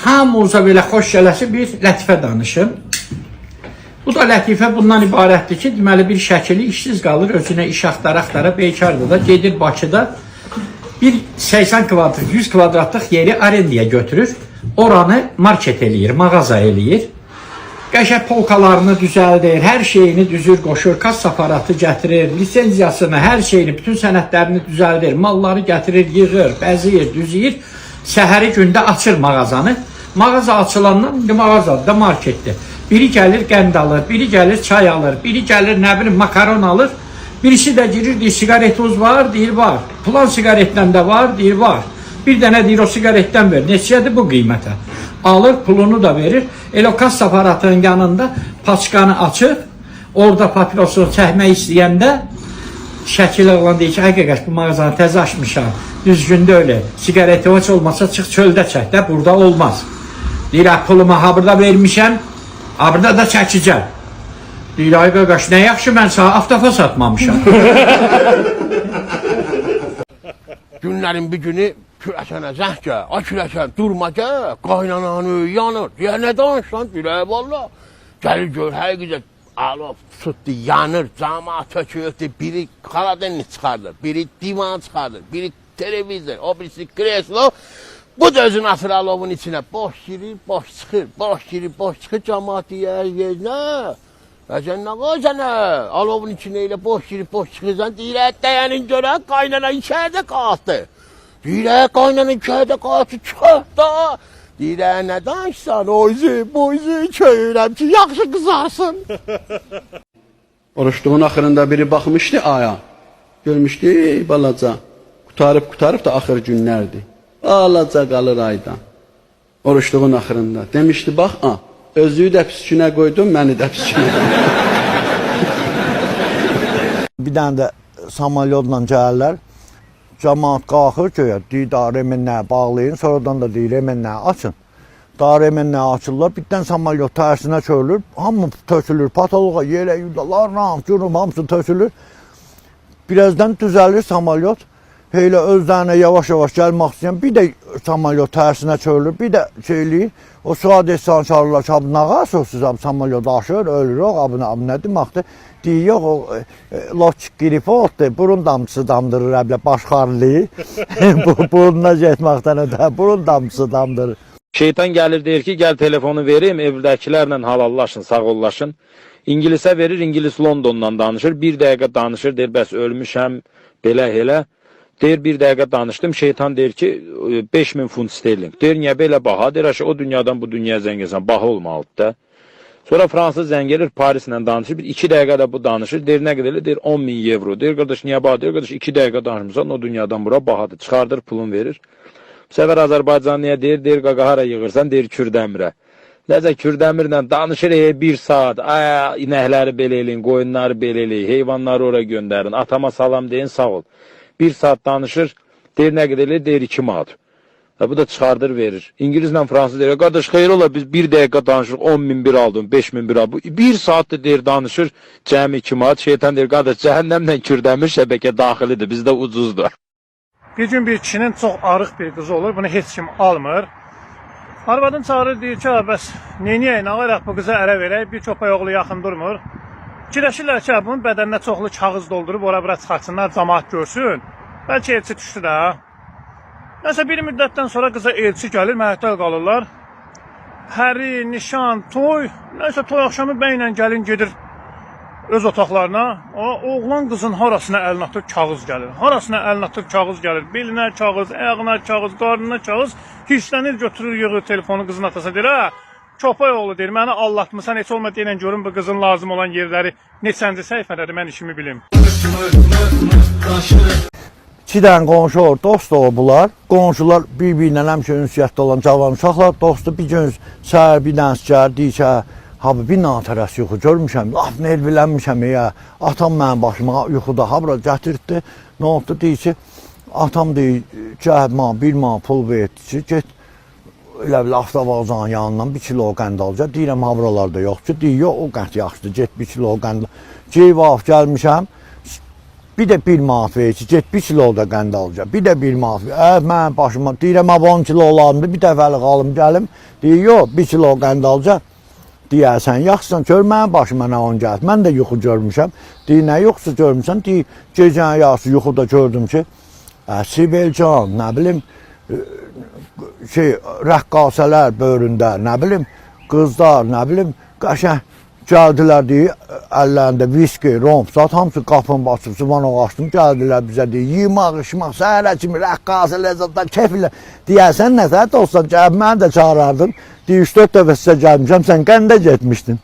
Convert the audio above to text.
hamımıza belə xoş gələsi bir lətifə danışım. Bu da lətifə bundan ibarətdir ki, deməli bir şəkili işsiz qalır, özünə iş axtara beykardır da, gedir Bakıda bir 80 kvadrat, 100 kvadratlıq yeri arendaya götürür, oranı market eləyir, mağaza eləyir. Qəşəng polkalarını düzəldir, hər şeyini düzür, qoşur, kassa aparatı gətirir, lisenziyasını, hər şeyini, bütün sənədlərini düzəldir, malları gətirir, yığır, bəziyir, düzəyir. Səhəri gündə açır mağazanı. Mağaza açılandan indi mağazadır da marketdir. Biri gəlir qənd alır, biri gəlir çay alır, biri gəlir nə bilim makaron alır. Birisi də girir, deyir sigaretiniz var, deyir var. Plan sigaretdən də var, deyir var. Bir dənə deyir o sigaretdən ver. Neçədir bu qiymətə? Alır, pulunu da verir. Elə o kassa aparatının yanında paçkanı açır. Orada papirosunu çəkmək istəyəndə şəkil oğlan deyir ki, həqiqət bu mağazanı təzə açmışam. Düzgün deyil. Sigareti heç olmasa çıx çöldə çək də, burada olmaz. Deyir, pulumu ha burada vermişəm, ha burada da çəkəcəm. Deyir, ay qaqaş, nə yaxşı mən sana avtofa satmamışam. Günlərin bir günü kürəkənə zəng gəl, ay kürəkən durma gəl, qaynananı yanır. Deyir, nə danışsan? Deyir, valla. Gəlir gör, həqiqət alov tutdu, yanır, cama töküldü, biri Karadenli çıxardır, biri divan çıxardır, biri televizor, o birisi kreslo. Bu da özünü atır alovun içinə, boş girir, boş çıxır, boş girir, boş çıxır, camaat deyir, nə? Sən nə qoysan, alovun içinə elə boş girib, boş çıxırsan, deyir, dəyənin görə qaynana içəridə qaldı. Deyir, qaynana içəridə qaldı, çıxır da. Deyir, nə danışsan, boyzu köyürəm ki, yaxşı qızarsın. Oruçluğun axırında biri baxmışdı aya, görmüşdü, balaca, qutarıb da axır günlərdir. Balaca qalır aydan, oruçluğun axırında. Demişdi, bax, özlüyü də pis günə qoydum, məni də pis günə qoydum. Bir dənə də samalyotla gəlirlər, cəmaat qalxır göyə, deyir, remenlə bağlayın, sonradan da deyir, remenlə açın. Daha remenlə açırlar, bir dənə samalyot tərsinə çölür, hamı tökülür, patoloğa, yerə yudalar, hamısı tökülür. Birazdan düzəlir samalyot, elə özlərinə yavaş-yavaş gəlmək istəyən, bir də samalyot tərsinə çölür, bir də şeyləyir, o suad etsən çağırırlar ki, abi nə qarsınız, abi samalyot aşır, ölür, abi nə deməkdir? Deyir, yox, o loçik gripotdur, burun damcısı damdırır, əblə başxarlı, burununa getməkdən ödə, burun damcısı damdırır. Şeytan gəlir, deyir ki, gəl telefonu verim, evdəkilərlə halallaşın, sağollaşın. İngilisə verir, İngilis Londondan danışır, bir dəqiqə danışır, deyir, bəs ölmüşəm, belə. Deyir, bir dəqiqə danışdım, şeytan deyir ki, 5000 funt sterling. Deyir, niyə belə baha? Deyir, o dünyadan bu dünyaya zəng etsən, baha olmalıdır da. Sonra Fransız zəng gelir, Parislə danışır, 2 dəqiqədə bu danışır, deyir, nə qədər? Deyir, 10.000 euro. Deyir, qardaş, niyə baha? Deyir, qardaş, 2 dəqiqə danışmışsan, o dünyadan bura bahadır. Çıxardır, pulun verir. Bu səfər Azərbaycan niyə deyir? Deyir, qaqa, hara yığırsan? Deyir, Kürdəmirə. Nəzə Kürdəmirlə danışır, 1 saat, inəkləri belə eləyin, qoyunları belə eləyin, heyvanları oraya göndərin, atama salam deyin, sağ ol. 1 saat danışır, deyir, nə qədər eləyir? Deyir, 2 manat. Bu da çıxardır, verir. İngilislə Fransız deyir, qardaş, xeyir ola, biz 1 dəqiqə danışırıq, 10.000 bir aldım, 5.000 bir aldım. 1 saat da deyir, danışır, cəmi 2 manat. Şeytan deyir, qardaş, cəhənnəmlə Kürdəmir şəbəkə daxilidir, bizdə ucuzdur. Bir gün bir kişinin çox arıq bir qızı olur, bunu heç kim almır. Arvadın çağırır, deyir ki, bəs neyniyək, nə qaraq bu qıza ərə verək, bir köpək oğlu yaxın durmur. Fikirləşirlər ki, bunun bədəninə çoxlu kağız doldurub, ora-bura çıxartsınlar, camaat görsün. Bəlkə elçi düşdü də. Nəsə bir müddətdən sonra qıza elçi gəlir, məhətəl qalırlar. Həri, nişan, toy, nəsə toy axşamı bəylə gəlin gedir öz otaqlarına. Oğlan qızın harasına əlini atır, kağız gəlir. Harasına əlini atır, kağız gəlir. Belinə kağız, ayağına kağız, qarnına kağız. Hirslənir, götürür, yığır telefonu qızın atasına deyir, köpək oğlu deyir, mənə allatmısan, heç olma deyilən görün bu qızın lazım olan yerləri neçənci səhifələri, mən işimi bilim. 2 dənə qonşu olur, dost olur bunlar. Qonşular bir-birinə həmişə ünsiyyətdə olan cavan uşaqlar dostdur. Bir gün səhər bir dənə gəlir, deyir ki, abi bir natərəsi yuxu görmüşəm, laf nervilənmişəm ya. Atam mənim başıma yuxuda habra gətirdi. Nə oldu? Deyir ki, atam deyir, gəl bir man pul verdi ki, get elə bil avtovazanın yanından 1 kilo qənd alacaq. Deyirəm, havralarda yox ki, deyir, yox, o qənd yaxşıdır, get 1 kilo qənd. Ceyvaf gəlmişəm, Bir də 1 manat verir ki, get 1 kilo da qənd alacaq. Bir də 1 manat verir. Mən başıma deyirəm, 10 kilo olandı, bir dəfəlik alım gəlim. Deyir, yox, 1 kilo qənd alacaq. Deyərsən, yaxşısan, gör mənim başıma nə on gəlir. Mən də yuxu görmüşəm. Deyir, nə yoxsa görmüşsən? Deyir, gecənin yarısı yuxuda gördüm ki, Sibelcan, nə bilim, rəqqasələr böyründə, nə bilim, qızlar, nə bilim, qəşəng gəldilər deyir, əllərində viski, rom, zat hamısı qapını basıb, zıvan açdım, gəldilər bizə deyir, yemək, işmək, səhərə kimi rəqqasələr, zatlar, kefirlər. Deyərsən, nəsə, dostlar, gəlib mən də çağırardım. Deyir, 3-4 dəfə sizə gəlmişəm, sən qəndə getmişdin.